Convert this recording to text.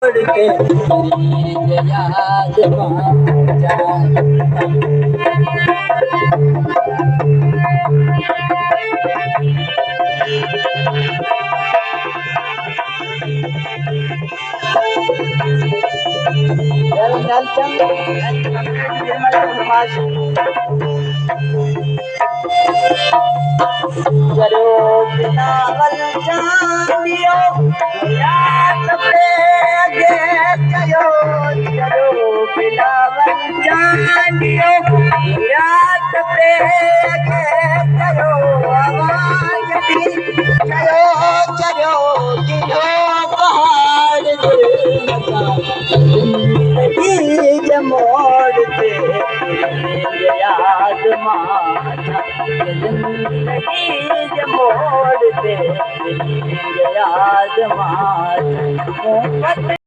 याद जरो बिनावल चांदियो याद पे चयो जरो बिनावल चांदियो याद पे चयो आवाज दी चयो चयो दियो पहाड़ दे जिंदगी के मोड़ पे याद माता जिंदगी के मोड़ पे याद माता